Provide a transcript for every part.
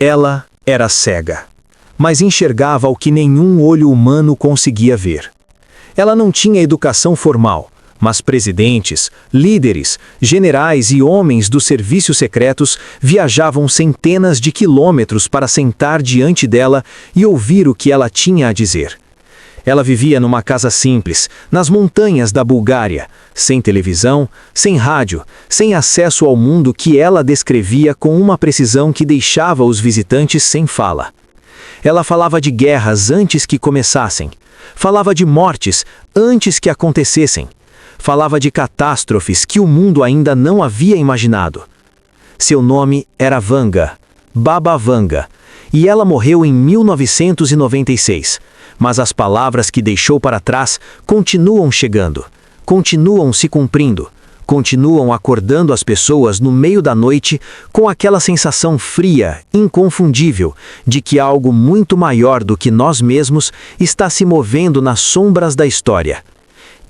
Ela era cega, mas enxergava o que nenhum olho humano conseguia ver. Ela não tinha educação formal, mas presidentes, líderes, generais e homens dos serviços secretos viajavam centenas de quilômetros para sentar diante dela e ouvir o que ela tinha a dizer. Ela vivia numa casa simples, nas montanhas da Bulgária, sem televisão, sem rádio, sem acesso ao mundo que ela descrevia com uma precisão que deixava os visitantes sem fala. Ela falava de guerras antes que começassem, falava de mortes antes que acontecessem, falava de catástrofes que o mundo ainda não havia imaginado. Seu nome era Vanga, Baba Vanga, e ela morreu em 1996. Mas as palavras que deixou para trás continuam chegando, continuam se cumprindo, continuam acordando as pessoas no meio da noite com aquela sensação fria, inconfundível, de que algo muito maior do que nós mesmos está se movendo nas sombras da história.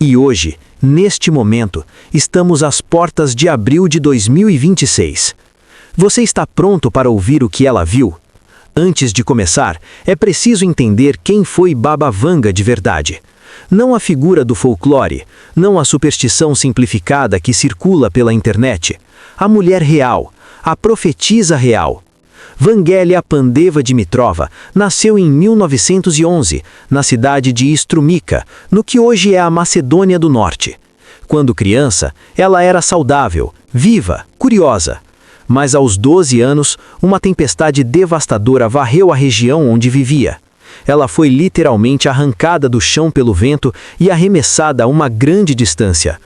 E hoje, neste momento, estamos às portas de abril de 2026. Você está pronto para ouvir o que ela viu? Antes de começar, é preciso entender quem foi Baba Vanga de verdade. Não a figura do folclore, não a superstição simplificada que circula pela internet. A mulher real, a profetisa real. Vangelia Pandeva Dimitrova nasceu em 1911, na cidade de Strumica, no que hoje é a Macedônia do Norte. Quando criança, ela era saudável, viva, curiosa. Mas aos 12 anos, uma tempestade devastadora varreu a região onde vivia. Ela foi literalmente arrancada do chão pelo vento e arremessada a uma grande distância.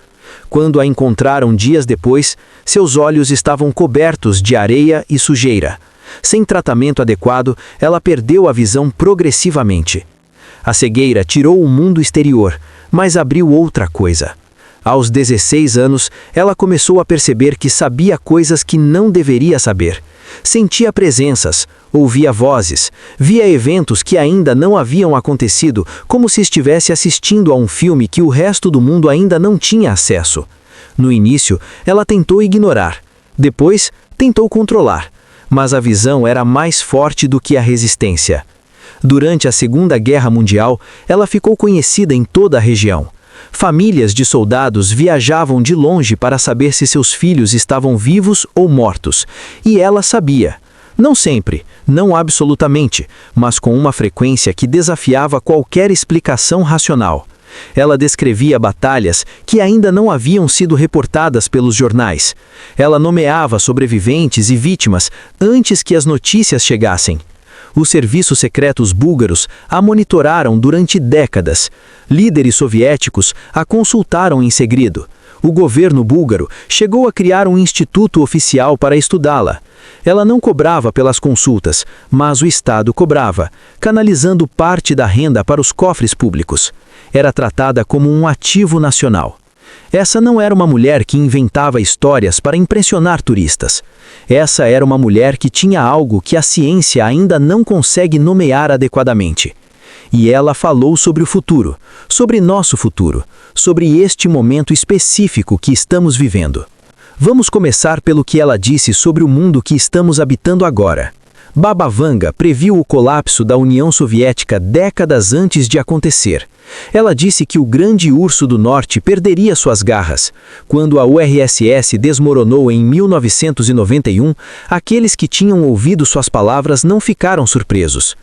Quando a encontraram dias depois, seus olhos estavam cobertos de areia e sujeira. Sem tratamento adequado, ela perdeu a visão progressivamente. A cegueira tirou o mundo exterior, mas abriu outra coisa. Aos 16 anos, ela começou a perceber que sabia coisas que não deveria saber. Sentia presenças, ouvia vozes, via eventos que ainda não haviam acontecido, como se estivesse assistindo a um filme que o resto do mundo ainda não tinha acesso. No início, ela tentou ignorar. Depois, tentou controlar. Mas a visão era mais forte do que a resistência. Durante a Segunda Guerra Mundial, ela ficou conhecida em toda a região. Famílias de soldados viajavam de longe para saber se seus filhos estavam vivos ou mortos, e ela sabia. Não sempre, não absolutamente, mas com uma frequência que desafiava qualquer explicação racional. Ela descrevia batalhas que ainda não haviam sido reportadas pelos jornais. Ela nomeava sobreviventes e vítimas antes que as notícias chegassem. Os serviços secretos búlgaros a monitoraram durante décadas. Líderes soviéticos a consultaram em segredo. O governo búlgaro chegou a criar um instituto oficial para estudá-la. Ela não cobrava pelas consultas, mas o Estado cobrava, canalizando parte da renda para os cofres públicos. Era tratada como um ativo nacional. Essa não era uma mulher que inventava histórias para impressionar turistas. Essa era uma mulher que tinha algo que a ciência ainda não consegue nomear adequadamente. E ela falou sobre o futuro, sobre nosso futuro, sobre este momento específico que estamos vivendo. Vamos começar pelo que ela disse sobre o mundo que estamos habitando agora. Baba Vanga previu o colapso da União Soviética décadas antes de acontecer. Ela disse que o grande urso do norte perderia suas garras. Quando a URSS desmoronou em 1991, aqueles que tinham ouvido suas palavras não ficaram surpresos.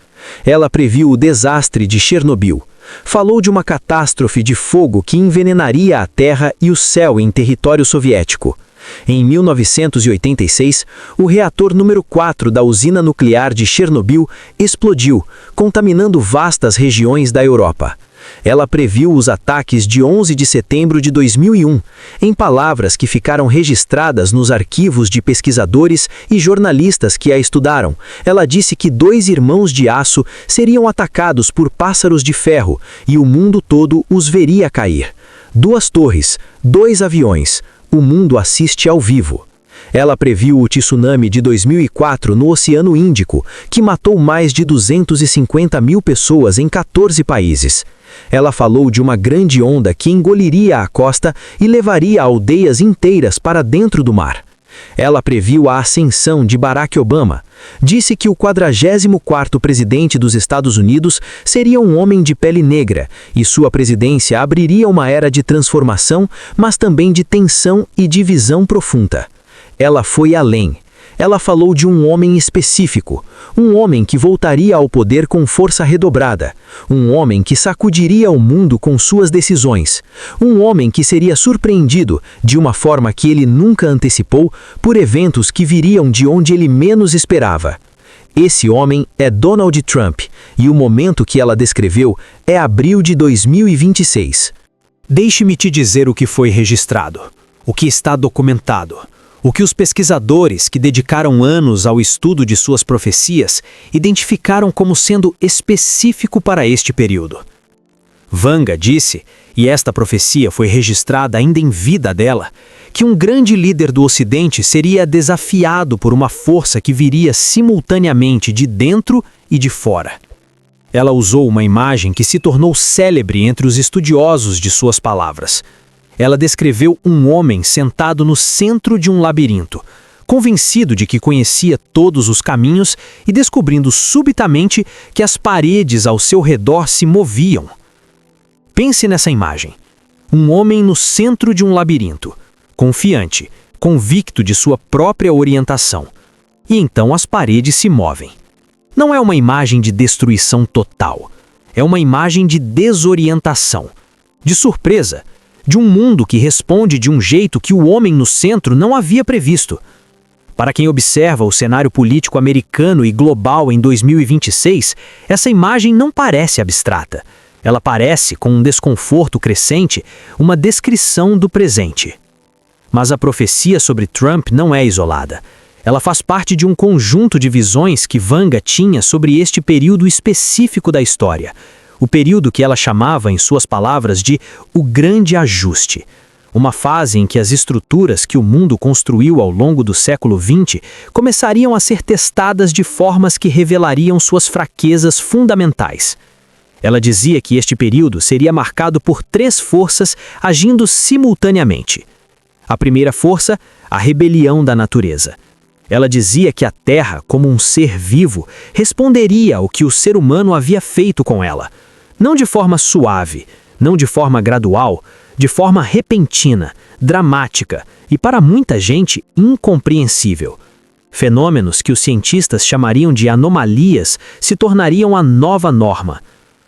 Ela previu o desastre de Chernobyl. Falou de uma catástrofe de fogo que envenenaria a terra e o céu em território soviético. Em 1986, o reator número 4 da usina nuclear de Chernobyl explodiu, contaminando vastas regiões da Europa. Ela previu os ataques de 11 de setembro de 2001, em palavras que ficaram registradas nos arquivos de pesquisadores e jornalistas que a estudaram. Ela disse que 2 irmãos de aço seriam atacados por pássaros de ferro e o mundo todo os veria cair. 2 torres, 2 aviões. O mundo assiste ao vivo. Ela previu o tsunami de 2004 no Oceano Índico, que matou mais de 250 mil pessoas em 14 países. Ela falou de uma grande onda que engoliria a costa e levaria aldeias inteiras para dentro do mar. Ela previu a ascensão de Barack Obama. Disse que o 44º presidente dos Estados Unidos seria um homem de pele negra e sua presidência abriria uma era de transformação, mas também de tensão e divisão profunda. Ela foi além. Ela falou de um homem específico, um homem que voltaria ao poder com força redobrada, um homem que sacudiria o mundo com suas decisões, um homem que seria surpreendido, de uma forma que ele nunca antecipou, por eventos que viriam de onde ele menos esperava. Esse homem é Donald Trump, e o momento que ela descreveu é abril de 2026. Deixe-me te dizer o que foi registrado, o que está documentado. O que os pesquisadores que dedicaram anos ao estudo de suas profecias identificaram como sendo específico para este período. Vanga disse, e esta profecia foi registrada ainda em vida dela, que um grande líder do Ocidente seria desafiado por uma força que viria simultaneamente de dentro e de fora. Ela usou uma imagem que se tornou célebre entre os estudiosos de suas palavras. Ela descreveu um homem sentado no centro de um labirinto, convencido de que conhecia todos os caminhos e descobrindo subitamente que as paredes ao seu redor se moviam. Pense nessa imagem. Um homem no centro de um labirinto, confiante, convicto de sua própria orientação. E então as paredes se movem. Não é uma imagem de destruição total. É uma imagem de desorientação, de surpresa, de um mundo que responde de um jeito que o homem no centro não havia previsto. Para quem observa o cenário político americano e global em 2026, essa imagem não parece abstrata. Ela parece, com um desconforto crescente, uma descrição do presente. Mas a profecia sobre Trump não é isolada. Ela faz parte de um conjunto de visões que Vanga tinha sobre este período específico da história. O período que ela chamava, em suas palavras, de o grande ajuste. Uma fase em que as estruturas que o mundo construiu ao longo do século XX começariam a ser testadas de formas que revelariam suas fraquezas fundamentais. Ela dizia que este período seria marcado por 3 forças agindo simultaneamente. A primeira força, a rebelião da natureza. Ela dizia que a Terra, como um ser vivo, responderia ao que o ser humano havia feito com ela. Não de forma suave, não de forma gradual, de forma repentina, dramática e, para muita gente, incompreensível. Fenômenos que os cientistas chamariam de anomalias se tornariam a nova norma.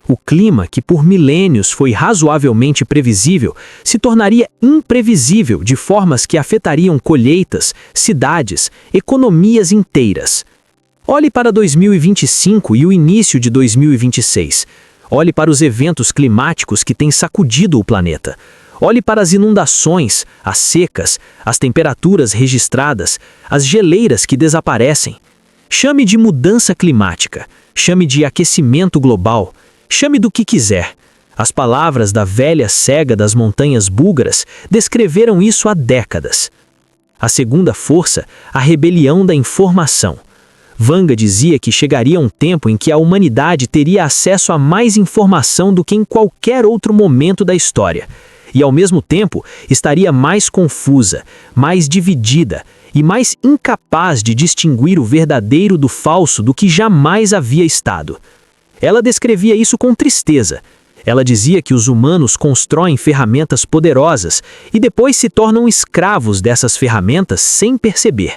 O clima, que por milênios foi razoavelmente previsível, se tornaria imprevisível de formas que afetariam colheitas, cidades, economias inteiras. Olhe para 2025 e o início de 2026. Olhe para os eventos climáticos que têm sacudido o planeta. Olhe para as inundações, as secas, as temperaturas registradas, as geleiras que desaparecem. Chame de mudança climática, chame de aquecimento global, chame do que quiser. As palavras da velha cega das montanhas búlgaras descreveram isso há décadas. A segunda força, a rebelião da informação. Vanga dizia que chegaria um tempo em que a humanidade teria acesso a mais informação do que em qualquer outro momento da história, e ao mesmo tempo estaria mais confusa, mais dividida e mais incapaz de distinguir o verdadeiro do falso do que jamais havia estado. Ela descrevia isso com tristeza. Ela dizia que os humanos constroem ferramentas poderosas e depois se tornam escravos dessas ferramentas sem perceber.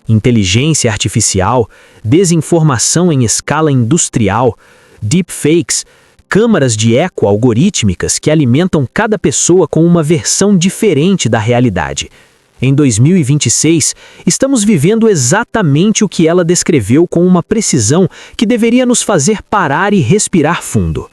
Inteligência artificial, desinformação em escala industrial, deepfakes, câmaras de eco algorítmicas que alimentam cada pessoa com uma versão diferente da realidade. Em 2026, estamos vivendo exatamente o que ela descreveu com uma precisão que deveria nos fazer parar e respirar fundo.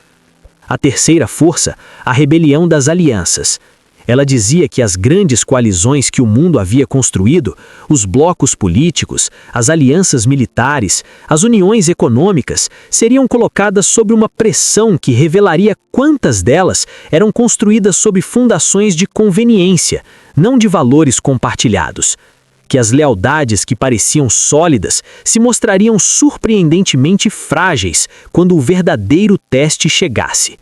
A terceira força, a rebelião das alianças. Ela dizia que as grandes coalizões que o mundo havia construído, os blocos políticos, as alianças militares, as uniões econômicas, seriam colocadas sob uma pressão que revelaria quantas delas eram construídas sob fundações de conveniência, não de valores compartilhados. Que as lealdades que pareciam sólidas se mostrariam surpreendentemente frágeis quando o verdadeiro teste chegasse.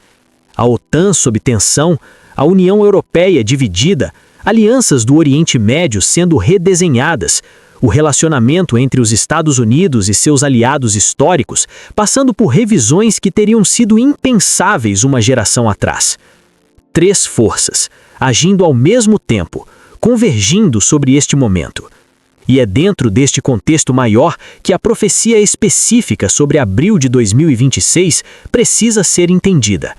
A OTAN sob tensão, a União Europeia dividida, alianças do Oriente Médio sendo redesenhadas, o relacionamento entre os Estados Unidos e seus aliados históricos passando por revisões que teriam sido impensáveis uma geração atrás. 3 forças, agindo ao mesmo tempo, convergindo sobre este momento. E é dentro deste contexto maior que a profecia específica sobre abril de 2026 precisa ser entendida.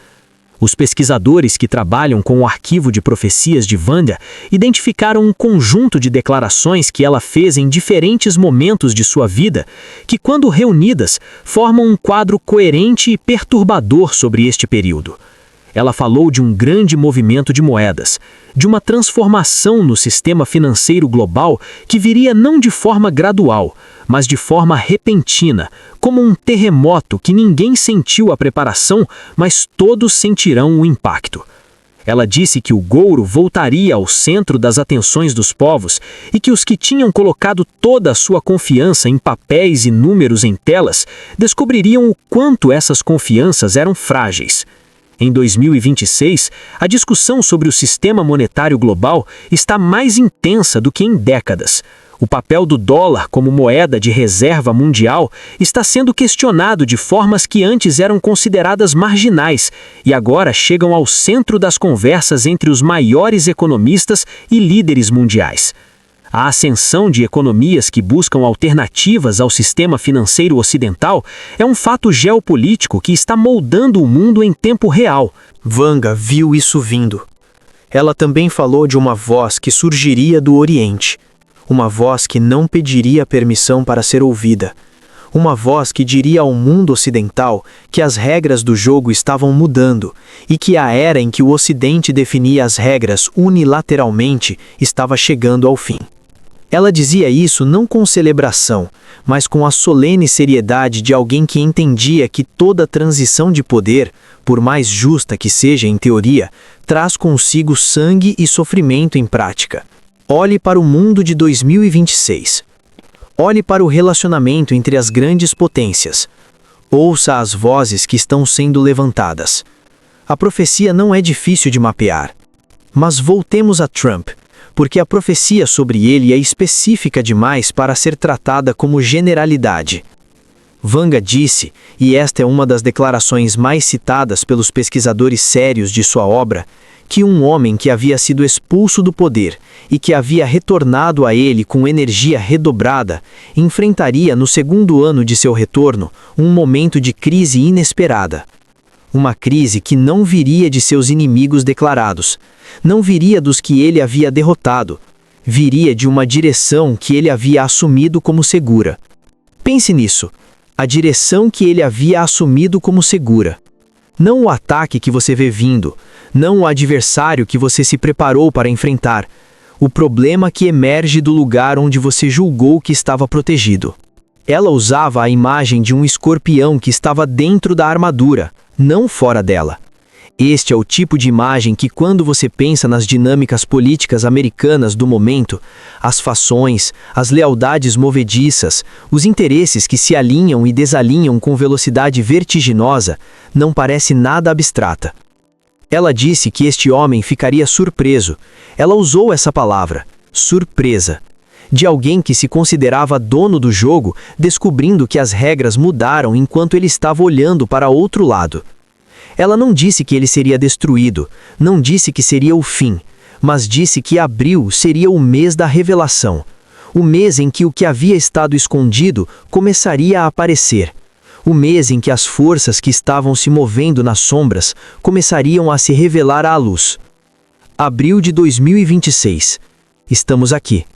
Os pesquisadores que trabalham com o arquivo de profecias de Wanda identificaram um conjunto de declarações que ela fez em diferentes momentos de sua vida, que, quando reunidas, formam um quadro coerente e perturbador sobre este período. Ela falou de um grande movimento de moedas, de uma transformação no sistema financeiro global que viria não de forma gradual, mas de forma repentina, como um terremoto que ninguém sentiu a preparação, mas todos sentirão o impacto. Ela disse que o Gouro voltaria ao centro das atenções dos povos e que os que tinham colocado toda a sua confiança em papéis e números em telas descobririam o quanto essas confianças eram frágeis. Em 2026, a discussão sobre o sistema monetário global está mais intensa do que em décadas. O papel do dólar como moeda de reserva mundial está sendo questionado de formas que antes eram consideradas marginais e agora chegam ao centro das conversas entre os maiores economistas e líderes mundiais. A ascensão de economias que buscam alternativas ao sistema financeiro ocidental é um fato geopolítico que está moldando o mundo em tempo real. Wanda viu isso vindo. Ela também falou de uma voz que surgiria do Oriente. Uma voz que não pediria permissão para ser ouvida. Uma voz que diria ao mundo ocidental que as regras do jogo estavam mudando e que a era em que o Ocidente definia as regras unilateralmente estava chegando ao fim. Ela dizia isso não com celebração, mas com a solene seriedade de alguém que entendia que toda transição de poder, por mais justa que seja em teoria, traz consigo sangue e sofrimento em prática. Olhe para o mundo de 2026. Olhe para o relacionamento entre as grandes potências. Ouça as vozes que estão sendo levantadas. A profecia não é difícil de mapear. Mas voltemos a Trump, porque a profecia sobre ele é específica demais para ser tratada como generalidade. Wanda disse, e esta é uma das declarações mais citadas pelos pesquisadores sérios de sua obra, que um homem que havia sido expulso do poder e que havia retornado a ele com energia redobrada, enfrentaria no segundo ano de seu retorno um momento de crise inesperada. Uma crise que não viria de seus inimigos declarados, não viria dos que ele havia derrotado, viria de uma direção que ele havia assumido como segura. Pense nisso, a direção que ele havia assumido como segura. Não o ataque que você vê vindo, não o adversário que você se preparou para enfrentar, o problema que emerge do lugar onde você julgou que estava protegido. Ela usava a imagem de um escorpião que estava dentro da armadura, não fora dela. Este é o tipo de imagem que, quando você pensa nas dinâmicas políticas americanas do momento, as fações, as lealdades movediças, os interesses que se alinham e desalinham com velocidade vertiginosa, não parece nada abstrata. Ela disse que este homem ficaria surpreso. Ela usou essa palavra, surpresa, de alguém que se considerava dono do jogo, descobrindo que as regras mudaram enquanto ele estava olhando para outro lado. Ela não disse que ele seria destruído, não disse que seria o fim, mas disse que abril seria o mês da revelação, o mês em que o que havia estado escondido começaria a aparecer, o mês em que as forças que estavam se movendo nas sombras começariam a se revelar à luz. Abril de 2026. Estamos aqui.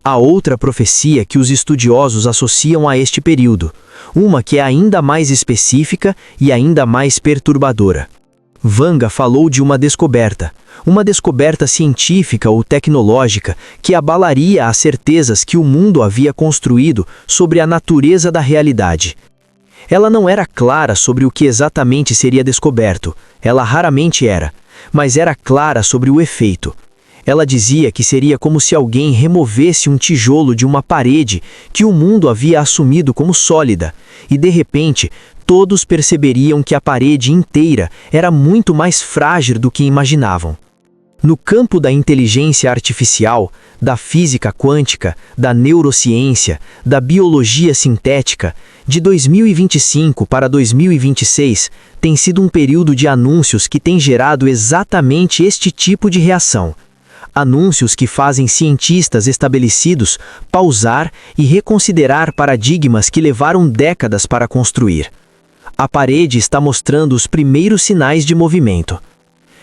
Há outra profecia que os estudiosos associam a este período, uma que é ainda mais específica e ainda mais perturbadora. Wanda falou de uma descoberta científica ou tecnológica que abalaria as certezas que o mundo havia construído sobre a natureza da realidade. Ela não era clara sobre o que exatamente seria descoberto, ela raramente era, mas era clara sobre o efeito. Ela dizia que seria como se alguém removesse um tijolo de uma parede que o mundo havia assumido como sólida, e de repente todos perceberiam que a parede inteira era muito mais frágil do que imaginavam. No campo da inteligência artificial, da física quântica, da neurociência, da biologia sintética, de 2025 para 2026 tem sido um período de anúncios que tem gerado exatamente este tipo de reação. Anúncios que fazem cientistas estabelecidos pausar e reconsiderar paradigmas que levaram décadas para construir. A parede está mostrando os primeiros sinais de movimento.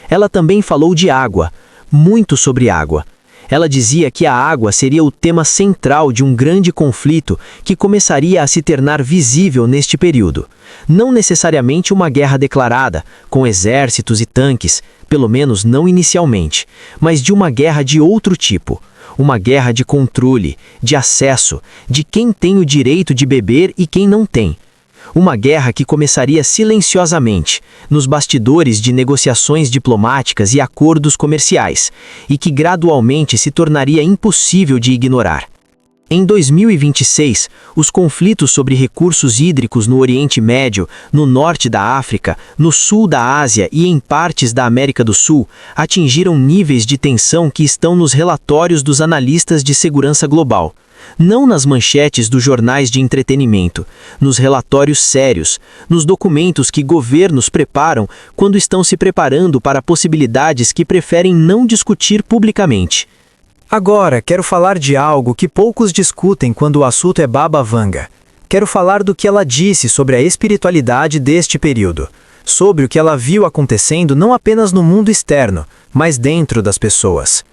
Ela também falou de água, muito sobre água. Ela dizia que a água seria o tema central de um grande conflito que começaria a se tornar visível neste período. Não necessariamente uma guerra declarada, com exércitos e tanques, pelo menos não inicialmente, mas de uma guerra de outro tipo. Uma guerra de controle, de acesso, de quem tem o direito de beber e quem não tem. Uma guerra que começaria silenciosamente, nos bastidores de negociações diplomáticas e acordos comerciais, e que gradualmente se tornaria impossível de ignorar. Em 2026, os conflitos sobre recursos hídricos no Oriente Médio, no norte da África, no sul da Ásia e em partes da América do Sul atingiram níveis de tensão que estão nos relatórios dos analistas de segurança global. Não nas manchetes dos jornais de entretenimento, nos relatórios sérios, nos documentos que governos preparam quando estão se preparando para possibilidades que preferem não discutir publicamente. Agora, quero falar de algo que poucos discutem quando o assunto é Baba Vanga. Quero falar do que ela disse sobre a espiritualidade deste período, sobre o que ela viu acontecendo não apenas no mundo externo, mas dentro das pessoas.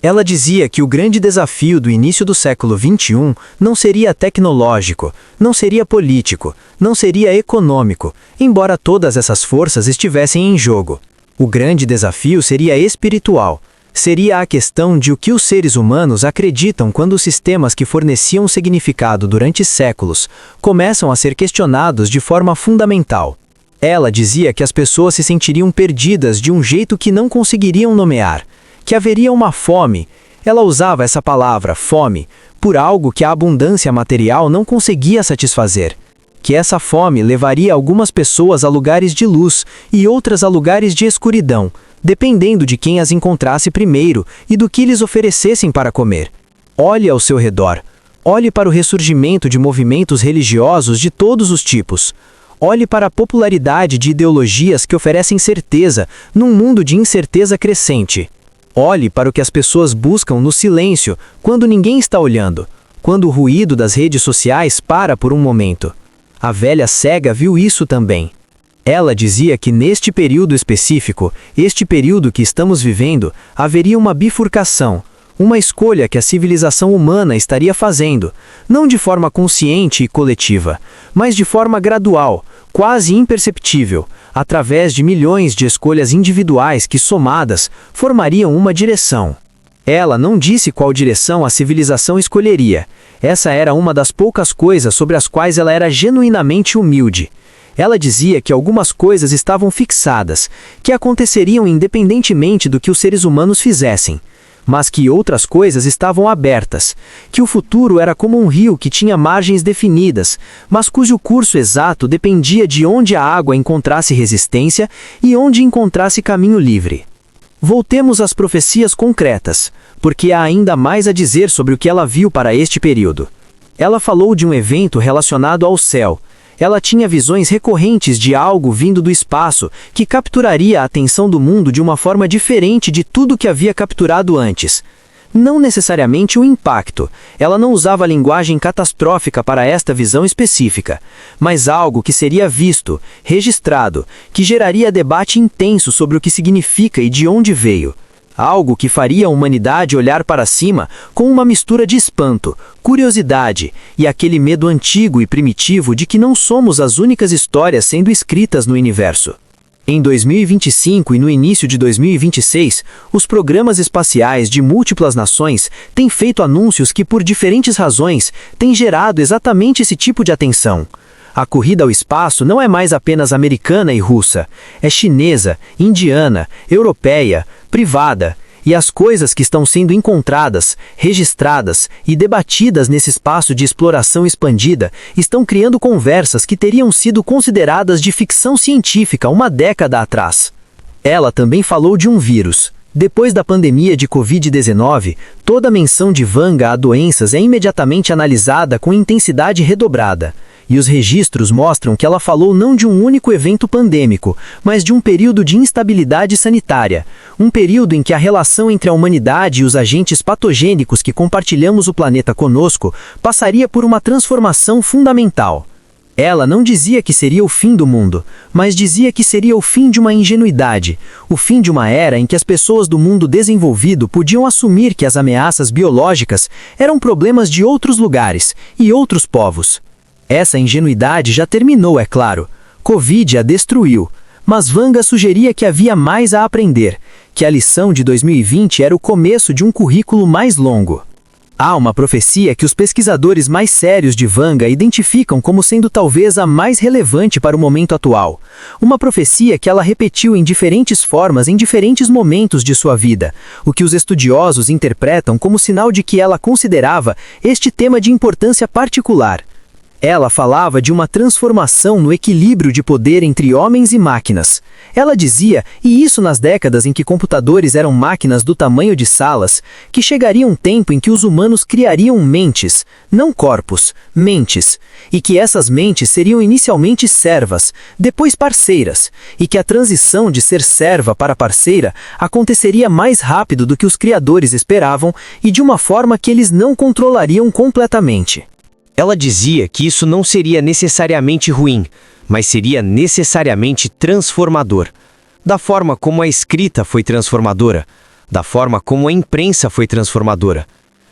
Ela dizia que o grande desafio do início do século XXI não seria tecnológico, não seria político, não seria econômico, embora todas essas forças estivessem em jogo. O grande desafio seria espiritual. Seria a questão de o que os seres humanos acreditam quando os sistemas que forneciam significado durante séculos começam a ser questionados de forma fundamental. Ela dizia que as pessoas se sentiriam perdidas de um jeito que não conseguiriam nomear, que haveria uma fome, ela usava essa palavra, fome, por algo que a abundância material não conseguia satisfazer, que essa fome levaria algumas pessoas a lugares de luz e outras a lugares de escuridão, dependendo de quem as encontrasse primeiro e do que lhes oferecessem para comer. Olhe ao seu redor, olhe para o ressurgimento de movimentos religiosos de todos os tipos. Olhe para a popularidade de ideologias que oferecem certeza num mundo de incerteza crescente. Olhe para o que as pessoas buscam no silêncio, quando ninguém está olhando, quando o ruído das redes sociais para por um momento. A velha cega viu isso também. Ela dizia que neste período específico, este período que estamos vivendo, haveria uma bifurcação, uma escolha que a civilização humana estaria fazendo, não de forma consciente e coletiva, mas de forma gradual, quase imperceptível, através de milhões de escolhas individuais que, somadas, formariam uma direção. Ela não disse qual direção a civilização escolheria. Essa era uma das poucas coisas sobre as quais ela era genuinamente humilde. Ela dizia que algumas coisas estavam fixadas, que aconteceriam independentemente do que os seres humanos fizessem, mas que outras coisas estavam abertas, que o futuro era como um rio que tinha margens definidas, mas cujo curso exato dependia de onde a água encontrasse resistência e onde encontrasse caminho livre. Voltemos às profecias concretas, porque há ainda mais a dizer sobre o que ela viu para este período. Ela falou de um evento relacionado ao céu. Ela tinha visões recorrentes de algo vindo do espaço que capturaria a atenção do mundo de uma forma diferente de tudo que havia capturado antes. Não necessariamente o impacto, ela não usava linguagem catastrófica para esta visão específica, mas algo que seria visto, registrado, que geraria debate intenso sobre o que significa e de onde veio. Algo que faria a humanidade olhar para cima com uma mistura de espanto, curiosidade e aquele medo antigo e primitivo de que não somos as únicas histórias sendo escritas no universo. Em 2025 e no início de 2026, os programas espaciais de múltiplas nações têm feito anúncios que, por diferentes razões, têm gerado exatamente esse tipo de atenção. A corrida ao espaço não é mais apenas americana e russa, é chinesa, indiana, europeia, privada, e as coisas que estão sendo encontradas, registradas e debatidas nesse espaço de exploração expandida estão criando conversas que teriam sido consideradas de ficção científica uma década atrás. Ela também falou de um vírus, Depois da pandemia de Covid-19, toda menção de Vanga a doenças é imediatamente analisada com intensidade redobrada. E os registros mostram que ela falou não de um único evento pandêmico, mas de um período de instabilidade sanitária, um período em que a relação entre a humanidade e os agentes patogênicos que compartilhamos o planeta conosco passaria por uma transformação fundamental. Ela não dizia que seria o fim do mundo, mas dizia que seria o fim de uma ingenuidade, o fim de uma era em que as pessoas do mundo desenvolvido podiam assumir que as ameaças biológicas eram problemas de outros lugares e outros povos. Essa ingenuidade já terminou, é claro. Covid a destruiu, mas Vanga sugeria que havia mais a aprender, que a lição de 2020 era o começo de um currículo mais longo. Há uma profecia que os pesquisadores mais sérios de Vanga identificam como sendo talvez a mais relevante para o momento atual. Uma profecia que ela repetiu em diferentes formas em diferentes momentos de sua vida, o que os estudiosos interpretam como sinal de que ela considerava este tema de importância particular. Ela falava de uma transformação no equilíbrio de poder entre homens e máquinas. Ela dizia, e isso nas décadas em que computadores eram máquinas do tamanho de salas, que chegaria um tempo em que os humanos criariam mentes, não corpos, mentes, e que essas mentes seriam inicialmente servas, depois parceiras, e que a transição de ser serva para parceira aconteceria mais rápido do que os criadores esperavam e de uma forma que eles não controlariam completamente. Ela dizia que isso não seria necessariamente ruim, mas seria necessariamente transformador. Da forma como a escrita foi transformadora, da forma como a imprensa foi transformadora.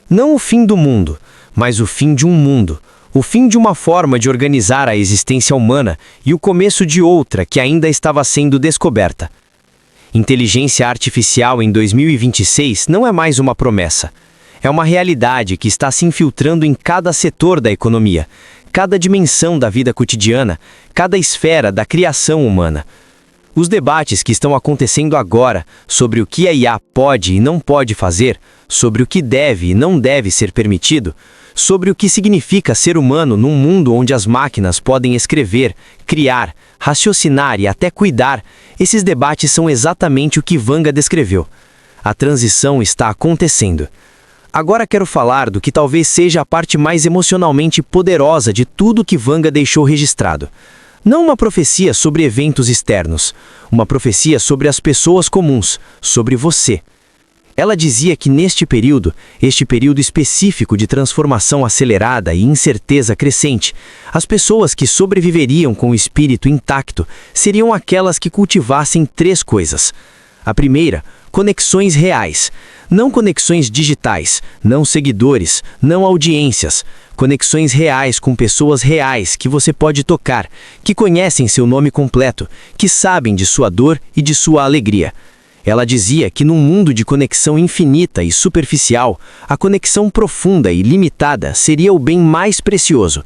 Não o fim do mundo, mas o fim de um mundo, o fim de uma forma de organizar a existência humana e o começo de outra que ainda estava sendo descoberta. Inteligência artificial em 2026 não é mais uma promessa. É uma realidade que está se infiltrando em cada setor da economia, cada dimensão da vida cotidiana, cada esfera da criação humana. Os debates que estão acontecendo agora sobre o que a IA pode e não pode fazer, sobre o que deve e não deve ser permitido, sobre o que significa ser humano num mundo onde as máquinas podem escrever, criar, raciocinar e até cuidar, esses debates são exatamente o que Vanga descreveu. A transição está acontecendo. Agora quero falar do que talvez seja a parte mais emocionalmente poderosa de tudo que Vanga deixou registrado. Não uma profecia sobre eventos externos, uma profecia sobre as pessoas comuns, sobre você. Ela dizia que neste período, este período específico de transformação acelerada e incerteza crescente, as pessoas que sobreviveriam com o espírito intacto seriam aquelas que cultivassem 3 coisas. A primeira, conexões reais. Não conexões digitais, não seguidores, não audiências. Conexões reais com pessoas reais que você pode tocar, que conhecem seu nome completo, que sabem de sua dor e de sua alegria. Ela dizia que num mundo de conexão infinita e superficial, a conexão profunda e limitada seria o bem mais precioso.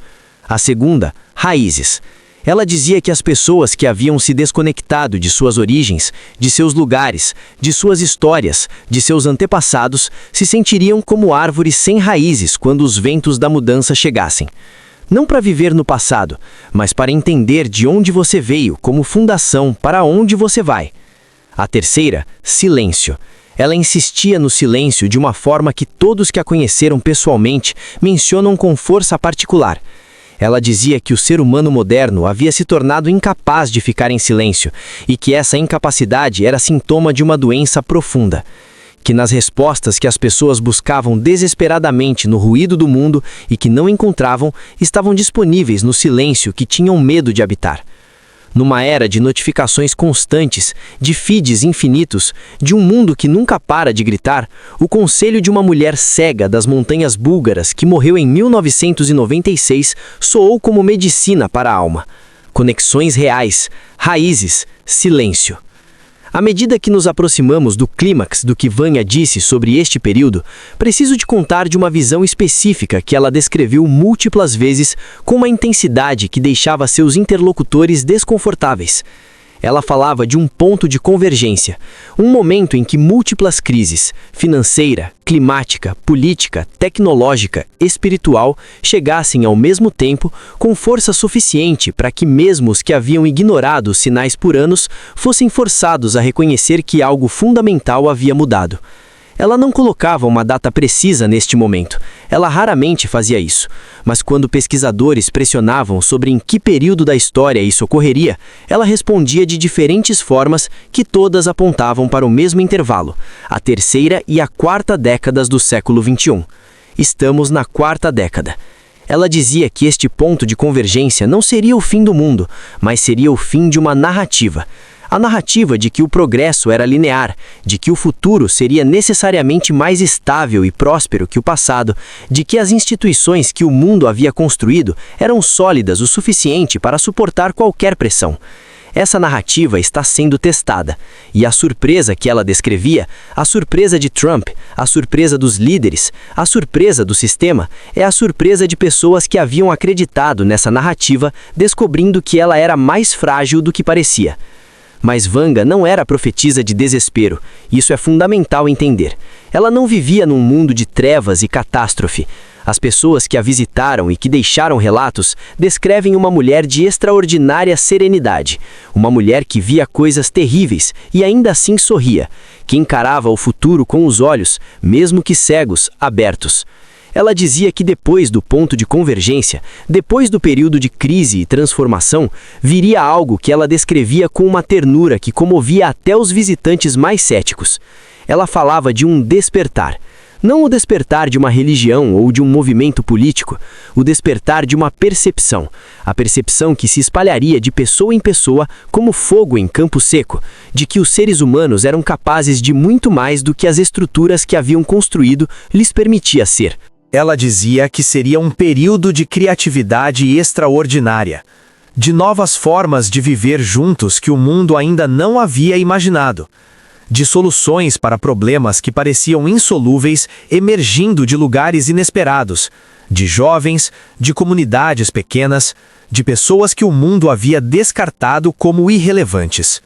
A segunda, raízes. Ela dizia que as pessoas que haviam se desconectado de suas origens, de seus lugares, de suas histórias, de seus antepassados, se sentiriam como árvores sem raízes quando os ventos da mudança chegassem. Não para viver no passado, mas para entender de onde você veio como fundação para onde você vai. A terceira, silêncio. Ela insistia no silêncio de uma forma que todos que a conheceram pessoalmente mencionam com força particular. Ela dizia que o ser humano moderno havia se tornado incapaz de ficar em silêncio e que essa incapacidade era sintoma de uma doença profunda. Que nas respostas que as pessoas buscavam desesperadamente no ruído do mundo e que não encontravam, estavam disponíveis no silêncio que tinham medo de habitar. Numa era de notificações constantes, de feeds infinitos, de um mundo que nunca para de gritar, o conselho de uma mulher cega das montanhas búlgaras que morreu em 1996 soou como medicina para a alma. Conexões reais, raízes, silêncio. À medida que nos aproximamos do clímax do que Vanga disse sobre este período, preciso te contar de uma visão específica que ela descreveu múltiplas vezes com uma intensidade que deixava seus interlocutores desconfortáveis. Ela falava de um ponto de convergência, um momento em que múltiplas crises, financeira, climática, política, tecnológica, espiritual, chegassem ao mesmo tempo com força suficiente para que mesmo os que haviam ignorado os sinais por anos fossem forçados a reconhecer que algo fundamental havia mudado. Ela não colocava uma data precisa neste momento. Ela raramente fazia isso. Mas quando pesquisadores pressionavam sobre em que período da história isso ocorreria, ela respondia de diferentes formas que todas apontavam para o mesmo intervalo, a terceira e a quarta décadas do século XXI. Estamos na quarta década. Ela dizia que este ponto de convergência não seria o fim do mundo, mas seria o fim de uma narrativa. A narrativa de que o progresso era linear, de que o futuro seria necessariamente mais estável e próspero que o passado, de que as instituições que o mundo havia construído eram sólidas o suficiente para suportar qualquer pressão. Essa narrativa está sendo testada, e a surpresa que ela descrevia, a surpresa de Trump, a surpresa dos líderes, a surpresa do sistema, é a surpresa de pessoas que haviam acreditado nessa narrativa, descobrindo que ela era mais frágil do que parecia. Mas Vanga não era profetisa de desespero, isso é fundamental entender. Ela não vivia num mundo de trevas e catástrofe. As pessoas que a visitaram e que deixaram relatos descrevem uma mulher de extraordinária serenidade, uma mulher que via coisas terríveis e ainda assim sorria, que encarava o futuro com os olhos, mesmo que cegos, abertos. Ela dizia que depois do ponto de convergência, depois do período de crise e transformação, viria algo que ela descrevia com uma ternura que comovia até os visitantes mais céticos. Ela falava de um despertar. Não o despertar de uma religião ou de um movimento político, o despertar de uma percepção. A percepção que se espalharia de pessoa em pessoa como fogo em campo seco, de que os seres humanos eram capazes de muito mais do que as estruturas que haviam construído lhes permitia ser. Ela dizia que seria um período de criatividade extraordinária, de novas formas de viver juntos que o mundo ainda não havia imaginado, de soluções para problemas que pareciam insolúveis emergindo de lugares inesperados, de jovens, de comunidades pequenas, de pessoas que o mundo havia descartado como irrelevantes.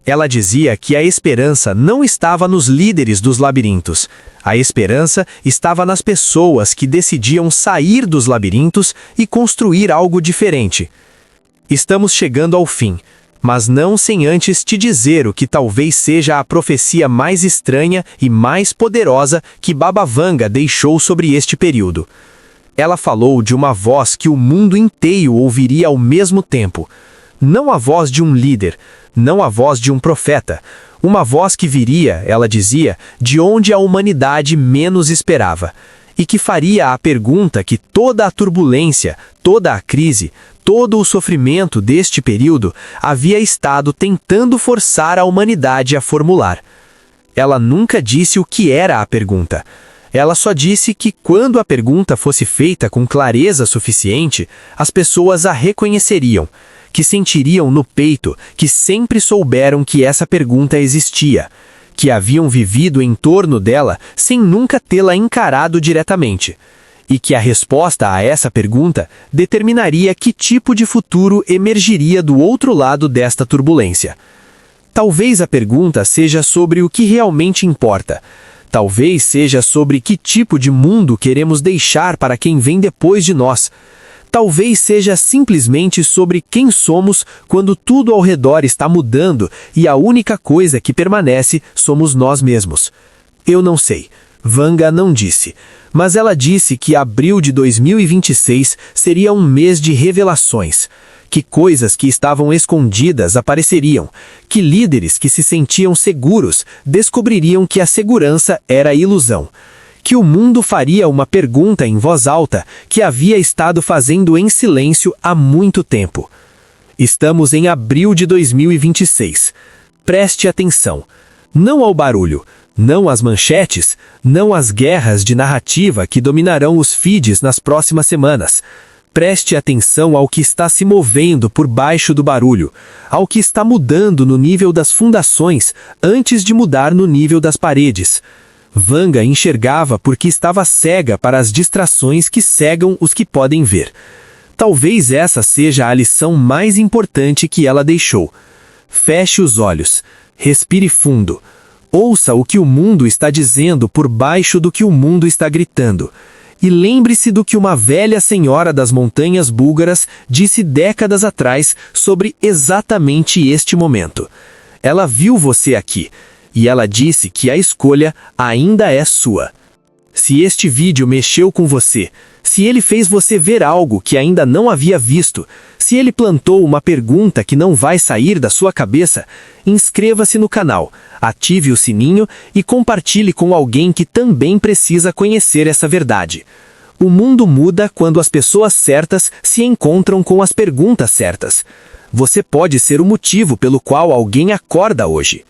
Ela dizia que a esperança não estava nos líderes dos labirintos. A esperança estava nas pessoas que decidiam sair dos labirintos e construir algo diferente. Estamos chegando ao fim, mas não sem antes te dizer o que talvez seja a profecia mais estranha e mais poderosa que Baba Vanga deixou sobre este período. Ela falou de uma voz que o mundo inteiro ouviria ao mesmo tempo. Não a voz de um líder, não a voz de um profeta, uma voz que viria, ela dizia, de onde a humanidade menos esperava, e que faria a pergunta que toda a turbulência, toda a crise, todo o sofrimento deste período havia estado tentando forçar a humanidade a formular. Ela nunca disse o que era a pergunta. Ela só disse que quando a pergunta fosse feita com clareza suficiente, as pessoas a reconheceriam, que sentiriam no peito, que sempre souberam que essa pergunta existia, que haviam vivido em torno dela sem nunca tê-la encarado diretamente, e que a resposta a essa pergunta determinaria que tipo de futuro emergiria do outro lado desta turbulência. Talvez a pergunta seja sobre o que realmente importa. Talvez seja sobre que tipo de mundo queremos deixar para quem vem depois de nós. Talvez seja simplesmente sobre quem somos quando tudo ao redor está mudando e a única coisa que permanece somos nós mesmos. Eu não sei. Vanga não disse. Mas ela disse que abril de 2026 seria um mês de revelações. Que coisas que estavam escondidas apareceriam. Que líderes que se sentiam seguros descobririam que a segurança era ilusão. Que o mundo faria uma pergunta em voz alta que havia estado fazendo em silêncio há muito tempo. Estamos em abril de 2026. Preste atenção. Não ao barulho, não às manchetes, não às guerras de narrativa que dominarão os feeds nas próximas semanas. Preste atenção ao que está se movendo por baixo do barulho, ao que está mudando no nível das fundações antes de mudar no nível das paredes. Vanga enxergava porque estava cega para as distrações que cegam os que podem ver. Talvez essa seja a lição mais importante que ela deixou. feche os olhos, respire fundo. Ouça o que o mundo está dizendo por baixo do que o mundo está gritando. E lembre-se do que uma velha senhora das montanhas búlgaras disse décadas atrás sobre exatamente este momento. Ela viu você aqui, e ela disse que a escolha ainda é sua. Se este vídeo mexeu com você, se ele fez você ver algo que ainda não havia visto, se ele plantou uma pergunta que não vai sair da sua cabeça, inscreva-se no canal, ative o sininho e compartilhe com alguém que também precisa conhecer essa verdade. O mundo muda quando as pessoas certas se encontram com as perguntas certas. Você pode ser o motivo pelo qual alguém acorda hoje.